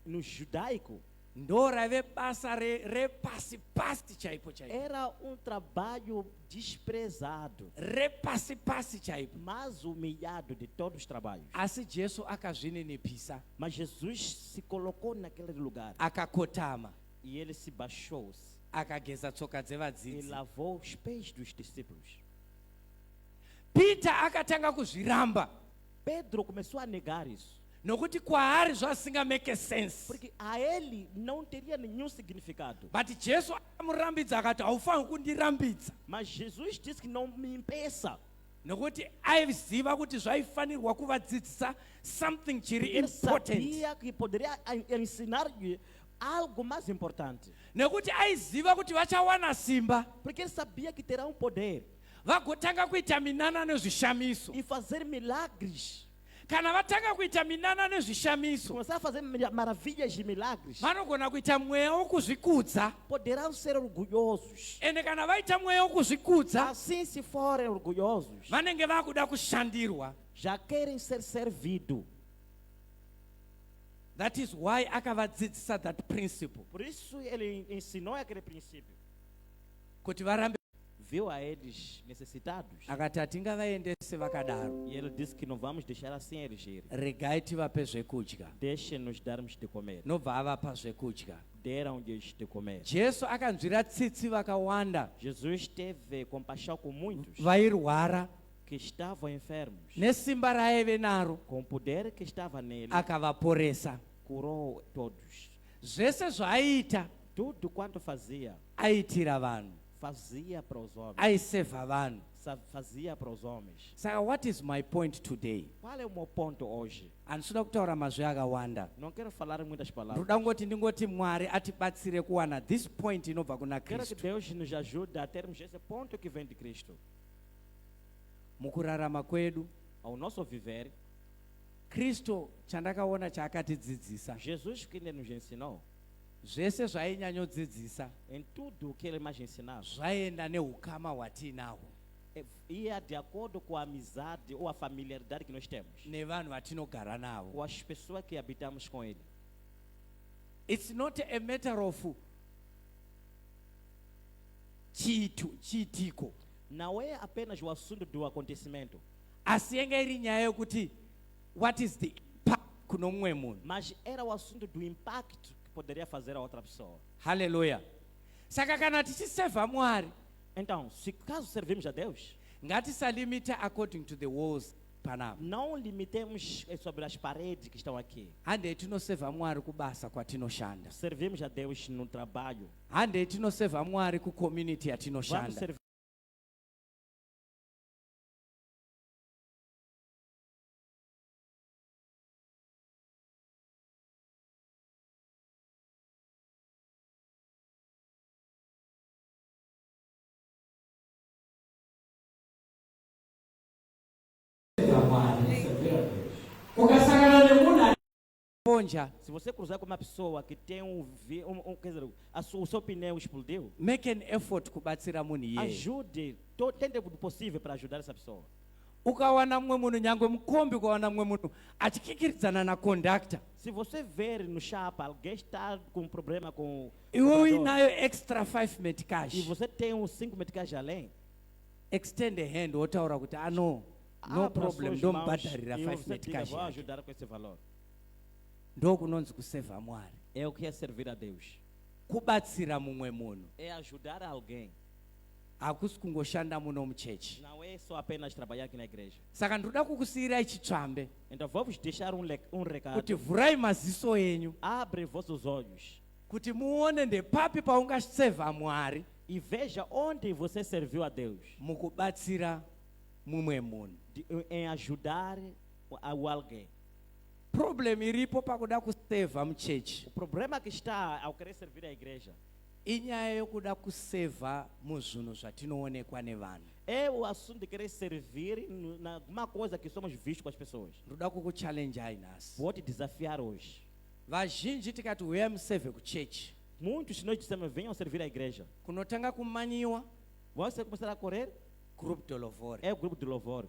Speaker 5: No judaico,
Speaker 3: ndo raive basa repasi-pasi chaipo chaipo,
Speaker 5: era um trabalho desprezado,
Speaker 3: repasi-pasi chaipo.
Speaker 5: mais humilhado de todos os trabalhos.
Speaker 3: Asi Jesu akazvininipisa,
Speaker 5: Mas Jesus se colocou naquele lugar
Speaker 3: akakotama,
Speaker 5: e ele se baixou
Speaker 3: akageza tsoka
Speaker 5: e
Speaker 3: dzevadzidzi.
Speaker 5: lavou os pés dos discípulos.
Speaker 3: Peter akatanga kuzviramba,
Speaker 5: Pedro começou a negar isso,
Speaker 3: nokuti kwaari zvasingameke sense.
Speaker 5: porque a ele não teria nenhum significado.
Speaker 3: But Jesu akamurambidza akati haufaniri kundirambidza,
Speaker 5: Mas Jesus disse que não me impeça.
Speaker 3: nokuti aiziva kuti zvaifanirwa kuvadzidzisa something chiri
Speaker 5: Ele
Speaker 3: important,
Speaker 5: sabia que poderia ensinar algo mais importante,
Speaker 3: nekuti aiziva kuti vachawana simba
Speaker 5: porque ele sabia que terá um poder
Speaker 3: vagotanga kuita minana nezvishamiso.
Speaker 5: e fazer milagres.
Speaker 3: Kana vatanga kuita minana nezvishamiso,
Speaker 5: Começar a fazer maravilhas e milagres,
Speaker 3: vanogona kuita mweya wokuzvikudza,
Speaker 5: poderão ser orgulhosos.
Speaker 3: ende kana vaita mweya wokuzvikudza
Speaker 5: Assim, se forem orgulhosos,
Speaker 3: vanenge vakuda kushandirwa.
Speaker 5: já querem ser servidos.
Speaker 3: That is why akavadzidzisa that principle,
Speaker 5: Por isso ele ensinou aquele princípio.
Speaker 3: kuti varambe.
Speaker 5: Viu a eles necessitados
Speaker 3: Akati hatingavaendese vakadaro,
Speaker 5: e ele disse que não vamos deixar assim eles ir.
Speaker 3: regai tivape zvekudya.
Speaker 5: Deixem-nos darmos de comer.
Speaker 3: Nobva avapa zvekudya.
Speaker 5: Deram-lhes de comer.
Speaker 3: Jesu akanzwira tsitsi vakawanda
Speaker 5: Jesus teve compaixão com muitos
Speaker 3: vairwara,
Speaker 5: que estavam enfermos.
Speaker 3: nesimba raaive naro
Speaker 5: Com o poder que estava nele,
Speaker 3: akavaporesa.
Speaker 5: curou todos.
Speaker 3: Zvese zvaaita
Speaker 5: Tudo quanto fazia,
Speaker 3: aitira vanhu,
Speaker 5: fazia para os homens.
Speaker 3: aisevha vanhu.
Speaker 5: Fazia para os homens.
Speaker 3: Saka what is my point today?
Speaker 5: Qual é o meu ponto hoje?
Speaker 3: Handisida kutaura mazwi akawanda,
Speaker 5: Não quero falar muitas palavras.
Speaker 3: ndoda ndingoti Mwari atibatsire kuwana this point inobva kuna
Speaker 5: Quero que
Speaker 3: Kristu
Speaker 5: Deus nos ajude a termos esse ponto que vem de Cristo.
Speaker 3: mukurarama kwedu.
Speaker 5: Ao nosso viver,
Speaker 3: Kristu chandakaona chaakatidzidzisa,
Speaker 5: Jesus que ele nos ensinou,
Speaker 3: zvese zvainyanyodzidzisa
Speaker 5: em tudo o que ele mais ensinava,
Speaker 3: zvaenda neukama hwatiinahwo
Speaker 5: ia de acordo com a amizade ou a familiaridade que nós temos,
Speaker 3: nevanhu vatinogara navo.
Speaker 5: com as pessoas que habitamos com ele.
Speaker 3: It's not a matter of chiitiko,
Speaker 5: Não é apenas o assunto do acontecimento,
Speaker 3: asi yanga iri nyaya yokuti what is the impact kuno mumwe munhu.
Speaker 5: mas era o assunto do impacto que poderia fazer a outra pessoa.
Speaker 3: Haleluya. Saka kana tichisevha Mwari,
Speaker 5: Então, se caso servimos a Deus,
Speaker 3: ngatisalimita according to the walls panapa.
Speaker 5: não limitemos sobre as paredes que estão aqui.
Speaker 3: Handei tinosevha Mwari kubasa kwatinoshanda,
Speaker 5: Servimos a Deus no trabalho.
Speaker 3: handei tinosevha Mwari kucommunity
Speaker 5: Vamos
Speaker 3: yatinoshanda.
Speaker 5: servir
Speaker 1: ukasangana nemunhu ane
Speaker 3: ponja,
Speaker 5: Se você cruzar com uma pessoa que tem quer dizer, o seu pneu explodiu,
Speaker 3: make an effort kubatsira munhu iyeyo.
Speaker 5: ajude, tente o possível para ajudar essa pessoa.
Speaker 3: Ukawana mumwe munhu nyangwe mukombi ukawana mumwe munhu achikikiridzana na conductor,
Speaker 5: Se você ver no chapa alguém está com um problema com o
Speaker 3: iwe
Speaker 5: cobrador,
Speaker 3: uinayo extra 5
Speaker 5: e
Speaker 3: metcash,
Speaker 5: você tem uns 5 meticais além,
Speaker 3: extend a hand wotaura kuti no
Speaker 5: abra
Speaker 3: problem,
Speaker 5: suas mãos
Speaker 3: ndomubhadharira
Speaker 5: e
Speaker 3: 5
Speaker 5: você diga,
Speaker 3: metcash
Speaker 5: vou
Speaker 3: yake.
Speaker 5: ajudar com esse valor.
Speaker 3: Ndokunonzi kuseva Mwari,
Speaker 5: É o que é servir a Deus.
Speaker 3: kubatsira mumwe munhu,
Speaker 5: É ajudar alguém.
Speaker 3: hakusi kungoshanda muno muchechi.
Speaker 5: Não é só apenas trabalhar aqui na igreja.
Speaker 3: Saka ndoda kukusiyirai chitsvambe
Speaker 5: Então vamos deixar um recado.
Speaker 3: kuti vhurai maziso enyu
Speaker 5: Abre vossos olhos
Speaker 3: kuti muone ndepapi paungaseva Mwari
Speaker 5: e veja onde você serviu a Deus
Speaker 3: mukubatsira mumwe munhu.
Speaker 5: em ajudar o alguém.
Speaker 3: Problem iripo pakuda kuseva muchechi
Speaker 5: O problema que está ao querer servir a igreja
Speaker 3: inyaya yokuda kuseva muzvinhu zvatinoonekwa nevanhu.
Speaker 5: é o assunto de querer servir na alguma coisa que somos vistos com as pessoas.
Speaker 3: Ndoda kukuchallenjai nhasi.
Speaker 5: Vou te desafiar hoje.
Speaker 3: Vazhinji tikati uyai musevhe kuchechi,
Speaker 5: Muitos de nós dissemos, venham servir a igreja.
Speaker 3: kunotanga kumanyiwa
Speaker 5: Você começar a correr,
Speaker 3: group de louvor,
Speaker 5: é o grupo de louvor,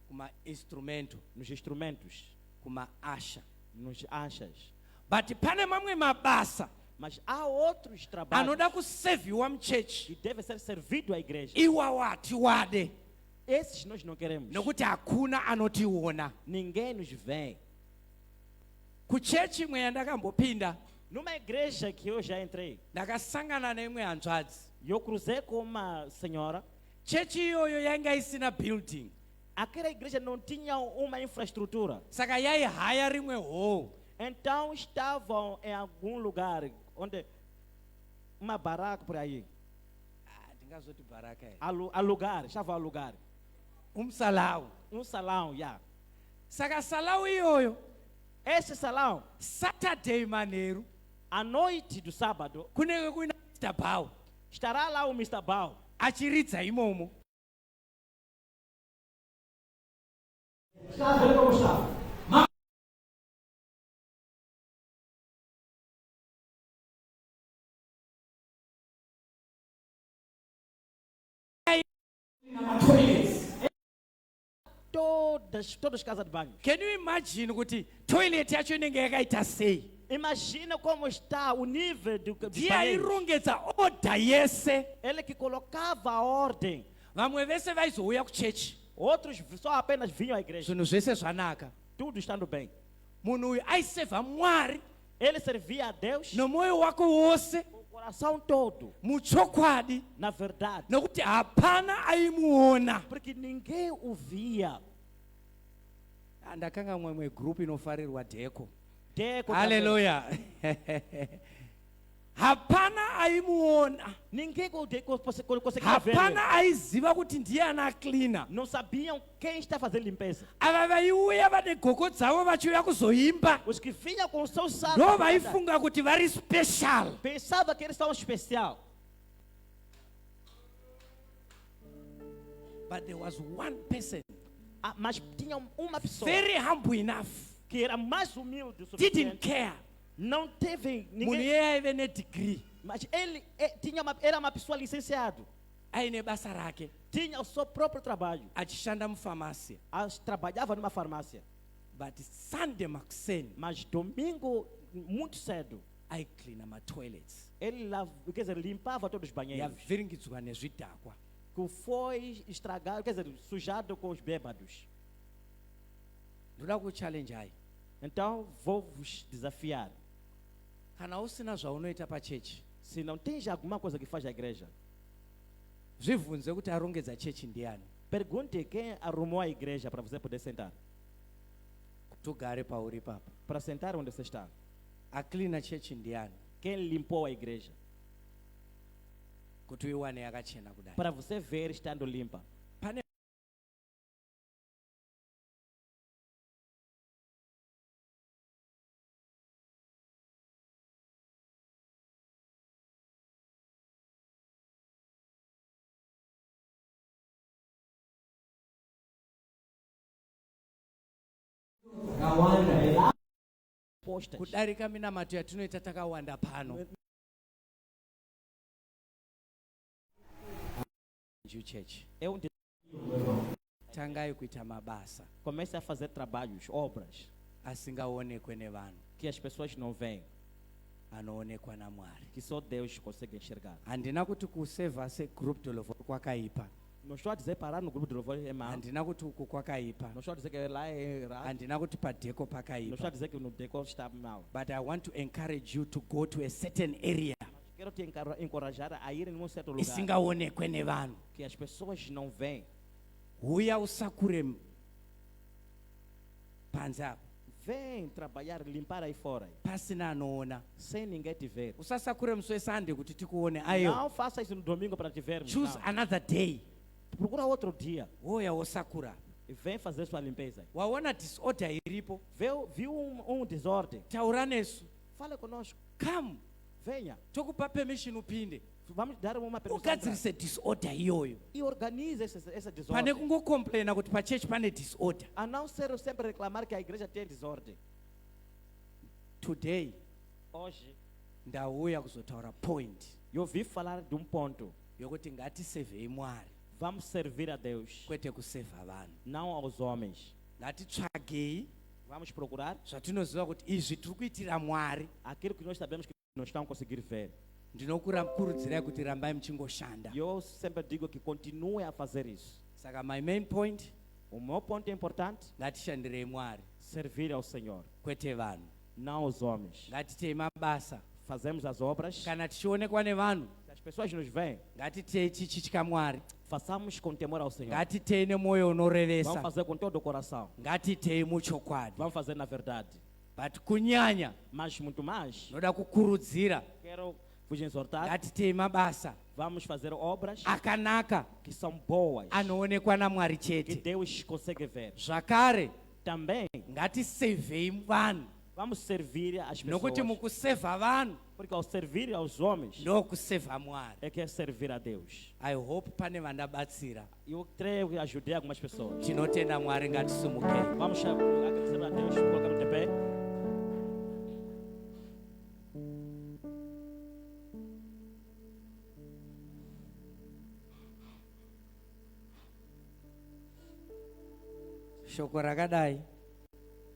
Speaker 3: kuma instrumento,
Speaker 5: nos instrumentos,
Speaker 3: kuma asha.
Speaker 5: nos achas.
Speaker 3: But pane mamwe mabasa
Speaker 5: Mas há outros trabalhos
Speaker 3: anoda kusevhiwa muchechi,
Speaker 5: que devem ser servidos à igreja.
Speaker 3: iwawo hatiwade
Speaker 5: Esses nós não queremos.
Speaker 3: nokuti hakuna anotiona.
Speaker 5: Ninguém nos vê.
Speaker 3: Kuchechi imwe yandakambopinda
Speaker 5: Numa igreja que eu já entrei,
Speaker 3: ndakasangana neimwe hanzvadzi.
Speaker 5: eu cruzei com uma senhora.
Speaker 3: Chechi iyoyo yanga isina building,
Speaker 5: Aquela igreja não tinha uma infraestrutura.
Speaker 3: saka yaihaya rimwe hall.
Speaker 5: Então estavam em algum lugar onde uma barraca por aí,
Speaker 3: Ndingazoti bharaka here,
Speaker 5: alugar, estava a alugar
Speaker 3: umsalau.
Speaker 5: salão, já.
Speaker 3: Saka salau iyoyo
Speaker 5: Esse salão,
Speaker 3: Saturday manheru
Speaker 5: à noite do sábado,
Speaker 3: kunenge kuina Mr. Bao
Speaker 5: estará lá o Mr. Bao
Speaker 3: achiridza imomo.
Speaker 1: Staff hello staff. Toilets.
Speaker 5: todas as casas de banho.
Speaker 3: Can you imagine kuti toilet yacho inenge yakaita sei?
Speaker 5: Imagina como está o nível dos
Speaker 3: Ndiye
Speaker 5: banheiros.
Speaker 3: airongedza order yese.
Speaker 5: Ele que colocava a ordem.
Speaker 3: Vamwe vese vaizouya kuchechi,
Speaker 5: Outros só apenas vinham à igreja.
Speaker 3: zvinhu zvese zvanaka.
Speaker 5: Tudo estando bem.
Speaker 3: Munhu uyu aisevha Mwari
Speaker 5: Ele servia a Deus
Speaker 3: nomwoyo wake wose,
Speaker 5: com o coração todo,
Speaker 3: muchokwadi,
Speaker 5: na verdade.
Speaker 3: nokuti hapana aimuona.
Speaker 5: Porque ninguém o via.
Speaker 3: Ndakanga mwemwe group inofarirwa dheko.
Speaker 5: Deco também.
Speaker 3: Haleluya. Hapana aimuona,
Speaker 5: Ninguém conseguia ver.
Speaker 3: hapana aiziva kuti ndiye ana cleaner.
Speaker 5: Não sabiam quem está fazendo limpeza.
Speaker 3: Ava vaiuya vane gogo dzavo vachiuya kuzoimba,
Speaker 5: Os que vinham com o seu saco
Speaker 3: ndo vaifunga kuti vari special.
Speaker 5: pensava que eles estavam especial.
Speaker 3: But there was one person
Speaker 5: Mas tinha uma pessoa
Speaker 3: very humble enough,
Speaker 5: que era mais humilde o
Speaker 3: didn't
Speaker 5: suficiente.
Speaker 3: care.
Speaker 5: Não teve
Speaker 3: Munhu
Speaker 5: ninguém.
Speaker 3: iye aive nedegree,
Speaker 5: Mas ele era uma pessoa licenciado.
Speaker 3: aine basa rake,
Speaker 5: Tinha o seu próprio trabalho.
Speaker 3: achishanda mufamasi.
Speaker 5: Trabalhava numa farmácia.
Speaker 3: But Sunday makuseni
Speaker 5: Mas domingo, muito cedo,
Speaker 3: aicleana matoilets,
Speaker 5: ele quer dizer, limpava todos os banheiros.
Speaker 3: yavhiringidzwa nezvidhakwa.
Speaker 5: Que foi estragado, quer dizer, sujado com os bêbados.
Speaker 3: Ndoda kuchallenge hai,
Speaker 5: Então, vou vos desafiar.
Speaker 3: kana usina zvaunoita pachechi,
Speaker 5: Se não tens alguma coisa que faz a igreja,
Speaker 3: zvibvunze kuti arongedza chechi ndiani,
Speaker 5: pergunte quem arrumou a igreja para você poder sentar.
Speaker 3: kuti ugare pauri ipapo.
Speaker 5: Para sentar onde você está.
Speaker 3: Acleana chechi ndiani,
Speaker 5: Quem limpou a igreja.
Speaker 3: kuti uiwane yakachena kudai.
Speaker 5: Para você ver estando limpa.
Speaker 3: Pane
Speaker 1: dzakawanda
Speaker 5: postas.
Speaker 3: kudarika minamato yatinoita takawanda pano. Church. Tangai kuita mabasa
Speaker 5: Comece a fazer trabalhos, obras,
Speaker 3: asingaonekwe nevanhu,
Speaker 5: que as pessoas não veem,
Speaker 3: anoonekwa naMwari.
Speaker 5: que só Deus consegue enxergar.
Speaker 3: Handina kuti kusevha segroup de louvor kwakaipa,
Speaker 5: Não estou a dizer parar no grupo de louvor é mal.
Speaker 3: handina kuti uku kwakaipa,
Speaker 5: Não estou a dizer que lá é errado.
Speaker 3: handina kuti padheko
Speaker 5: Não estou a
Speaker 3: pakaipa,
Speaker 5: dizer que no decor está mal.
Speaker 3: but I want to encourage you to go to a certain area
Speaker 5: Quero te encorajar a ir em um certo lugar
Speaker 3: isingaonekwe nevanhu.
Speaker 5: que as pessoas não veem.
Speaker 3: Uya usakure panze apa
Speaker 5: Vem trabalhar, limpar aí fora,
Speaker 3: pasina anoona.
Speaker 5: sem ninguém te ver.
Speaker 3: Usasakure musi weSunday kuti tikuone. Ayo,
Speaker 5: Não faça isso no domingo para te vermos.
Speaker 3: choose
Speaker 5: não.
Speaker 3: another day.
Speaker 5: Procura outro dia
Speaker 3: Woya wosakura.
Speaker 5: e vem fazer sua limpeza.
Speaker 3: Waona disorder iripo,
Speaker 5: Viu um desordem?
Speaker 3: taura nesu.
Speaker 5: Fale conosco.
Speaker 3: Come,
Speaker 5: Venha.
Speaker 3: tokupa permission upinde.
Speaker 5: Vamos dar uma permissão pra-
Speaker 3: Ugadzirise disorder iyoyo.
Speaker 5: e organize essa
Speaker 3: Pane
Speaker 5: desordem.
Speaker 3: kungocomplaina kuti pachechi pane disorder.
Speaker 5: A não ser sempre reclamar que a igreja tem desordem.
Speaker 3: Today
Speaker 5: Hoje,
Speaker 3: ndauya kuzotaura point
Speaker 5: eu ouvi falar de um ponto.
Speaker 3: yokuti ngatisevhei Mwari
Speaker 5: Vamos servir a Deus,
Speaker 3: kwete kusevha vanhu.
Speaker 5: não aos homens.
Speaker 3: Ngatitsvagei
Speaker 5: Vamos procurar
Speaker 3: zvatinoziva kuti izvi tiri kuitira Mwari.
Speaker 5: aquilo que nós sabemos que não estão conseguir ver.
Speaker 3: Ndinokurudzirai kuti rambai muchingoshanda.
Speaker 5: E eu sempre digo que continue a fazer isso.
Speaker 3: Saka my main point,
Speaker 5: O meu ponto importante,
Speaker 3: ngatishandirei Mwari
Speaker 5: servir ao Senhor,
Speaker 3: kwete vanhu.
Speaker 5: não aos homens.
Speaker 3: Ngatitei mabasa
Speaker 5: Fazemos as obras.
Speaker 3: kana tichionekwa nevanhu.
Speaker 5: Se as pessoas nos veem,
Speaker 3: Ngatitei tichitya Mwari.
Speaker 5: façamos com temor ao Senhor.
Speaker 3: Ngatitei nemwoyo
Speaker 5: Vamos
Speaker 3: unorevesa.
Speaker 5: fazer com todo o coração.
Speaker 3: Ngatitei muchokwadi.
Speaker 5: Vamos fazer na verdade.
Speaker 3: But kunyanya
Speaker 5: Mas muito mais,
Speaker 3: noda kukurudzira
Speaker 5: quero vos exortar.
Speaker 3: ngatitei mabasa
Speaker 5: Vamos fazer obras
Speaker 3: akanaka
Speaker 5: que são boas,
Speaker 3: anoonekwa naMwari
Speaker 5: que
Speaker 3: chete.
Speaker 5: Deus consegue ver.
Speaker 3: Zvakare
Speaker 5: Também
Speaker 3: ngatisevhei vanhu,
Speaker 5: vamos servir as
Speaker 3: nokuti
Speaker 5: pessoas.
Speaker 3: mukusevha vanhu
Speaker 5: Porque ao servir aos homens,
Speaker 3: ndokusevha Mwari.
Speaker 5: é que é servir a Deus.
Speaker 3: I hope pane vandabatsira.
Speaker 5: Eu creio que ajudei algumas pessoas.
Speaker 3: Tinotenda Mwari, ngatisumukei.
Speaker 5: Vamos agradecer a Deus, colocamos de pé.
Speaker 3: Shoko rakadai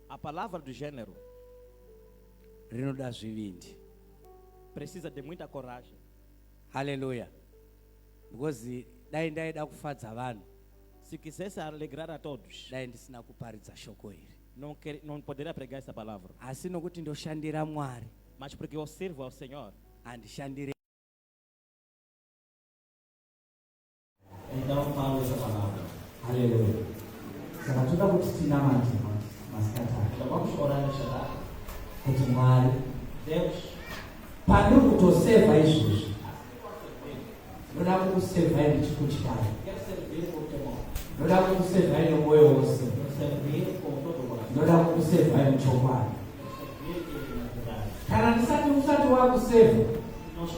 Speaker 5: A palavra do gênero
Speaker 3: rinoda zvivindi.
Speaker 5: precisa de muita coragem.
Speaker 3: Haleluya. Because dai ndaida kufadza vanhu,
Speaker 5: Se quisesse alegrar a todos,
Speaker 3: dai ndisina kuparidza shoko iri.
Speaker 5: não poderia pregar essa palavra.
Speaker 3: Asi nokuti ndoshandira Mwari,
Speaker 5: Mas porque eu sirvo ao Senhor,
Speaker 3: handishandire.
Speaker 1: então falo essa palavra. Aleluia. Saka toda kuti tinamate masikatatu. Vamos orar nessa data. Kuti Mwari, Deus, pandiri kutosevha izvozvi, ndoda kukusevhai ndichikutyai,
Speaker 5: quero servir com temor,
Speaker 1: ndoda kukusevhai nemwoyo wose,
Speaker 5: quero servir com todo o coração,
Speaker 1: ndoda kukusevhai muchokwadi.
Speaker 5: servir que na verdade.
Speaker 1: Kana usati wakusevha,
Speaker 5: Nós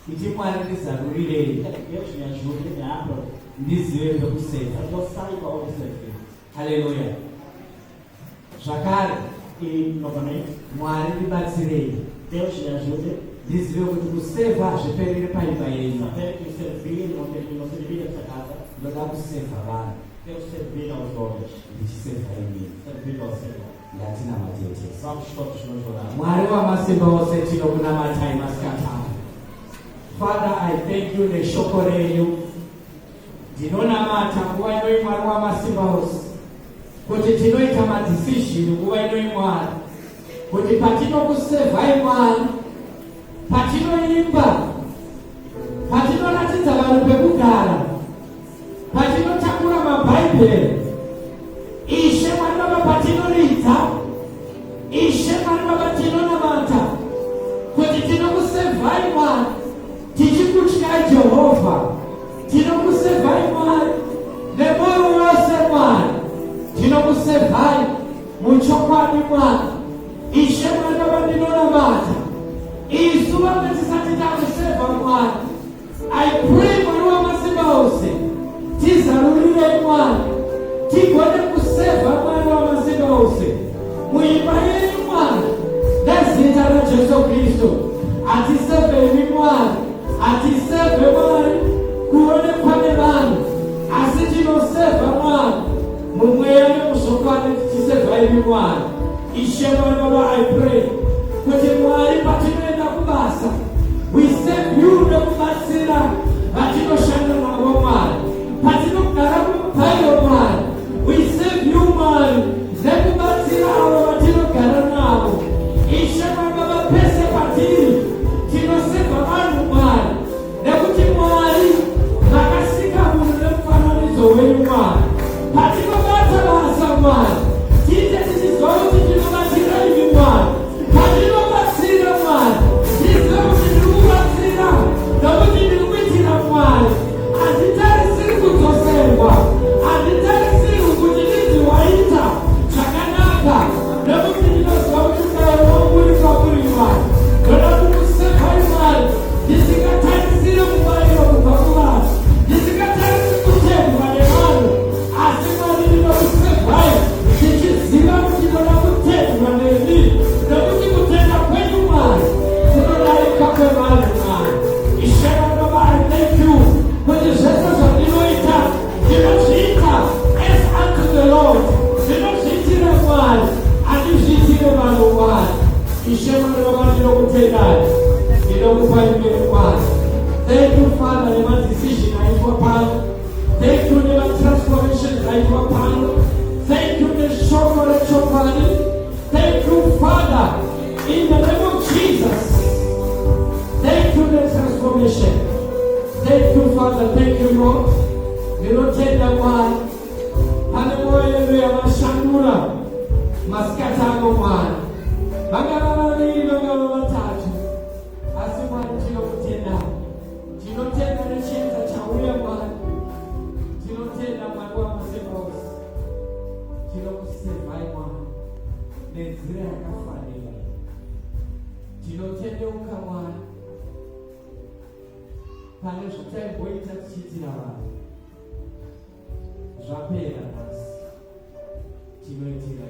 Speaker 1: iti Mwari ndizarurirei,
Speaker 5: Deus me ajude, me abra,
Speaker 1: ndizive pekusevha.
Speaker 5: para que eu saiba onde servir.
Speaker 1: Haleluya. Zvakare,
Speaker 5: E novamente,
Speaker 1: Mwari ndibatsirei,
Speaker 5: Deus me ajude,
Speaker 1: ndizive kuti kusevha hazviperere paimba yenyu.
Speaker 5: saber que servir não servir essa casa,
Speaker 1: Ndoda kusevha vanhu,
Speaker 5: quero servir aos homens,
Speaker 1: ndichisevha inini.
Speaker 5: servir ao Senhor.
Speaker 1: Ndatinamatete.
Speaker 5: Vamos todos nos orar.
Speaker 1: Mwari wamasimba ose tinokunamatai masikatatu. Father, I thank you neshoko renyu. Ndinonamata nguva inoi Mwari wamasimba ose, kuti tinoita madecision nguva inoi Mwari, kuti patinokusevhai Mwari, patinoimba, patinoratidza vanhu pekugara, patinotakura mabhaibheri, Ishe Mwari Baba patinoridza, Ishe Mwari Baba tinonamata, kuti tinokusevhai Mwari, tichikutyai Jehovha, tinokusevhai Mwari, nemwoyo wose Mwari, tinokusevhai muchokwadi Mwari, Ishe Mwari Baba ndinonamata, isu vamwe tisati takusevha Mwari, I pray Mwari wamasimba ose, tizarurirei Mwari, tigone kusevha Mwari wamasimba muimba yenyu Mwari nezita raJesu Kristu. Hatisevhemi Mwari, hatisevhe Mwari kuonekwa nevanhu, asi tinosevha Mwari mumweya nemushokani, tichisevha imi Mwari. Ishe Mwari Baba, I pray kuti Mwari patinoenda kubasa, we save you nekubatsira vatinoshanda navo Mwari. Patinogara mumubhairo Mwari, we save you Mwari nekubatsira avo vatinogara navo. Ishe Mwari Baba, pese patiri tinosevha vanhu Mwari, nekuti Mwari makasika munhu nemufananidzo wenyu Mwari. Patinobata basa Mwari, tiite tichiziva kuti tinobatsira imi Mwari. Patinobatsira Mwari, tizive kuti tiri kubatsira nokuti ndiri kuitira Mwari. Handitarisiri kudzoserwa, handitarisiri kuti ndidzi waita zvakanaka, nokuti ndinoziva kuti mwoyo wangu uri kwamuri Mwari. Ndoda kukusevhai Mwari, ndisingatarisiri mubayiro kubva kuvanhu, ndisingatarisiri kutendwa nevanhu, asi Mwari ndinokusevhai ndichiziva kuti ndoda kutendwa nemi, nokuti kutenda kwenyu Mwari kunodarika kwevanhu Mwari. Ishe Baba, I thank you kuti zvese zvandinoita ndinozviita as unto the Lord. Ndinozviitire Mwari, handizviitire vanhu Mwari. Ishe Baba, ndinokutendai, ndinokupa imberi Mwari. Thank you Father nemadecision aitwa pano. Thank you nematransformation aitwa pano. Thank you neshoko rechokwadi. Thank you Father in the name of Jesus. Thank you netransformation. Thank you Father, thank you Lord. Ndinotenda Mwari, pane mwoyo yenu yamashandura masikati ano Mwari. Vangava vaviri, vangava vatatu, asi Mwari tinokutenda. Tinotenda nechiedza chauya Mwari. Tinotenda Mwari wamasebaosi. Tinokusevhai Mwari nenzira yakafanira. Tinotendeuka Mwari pane zvataimboita tichiitira vanhu, zvapera nhasi. Tinoitira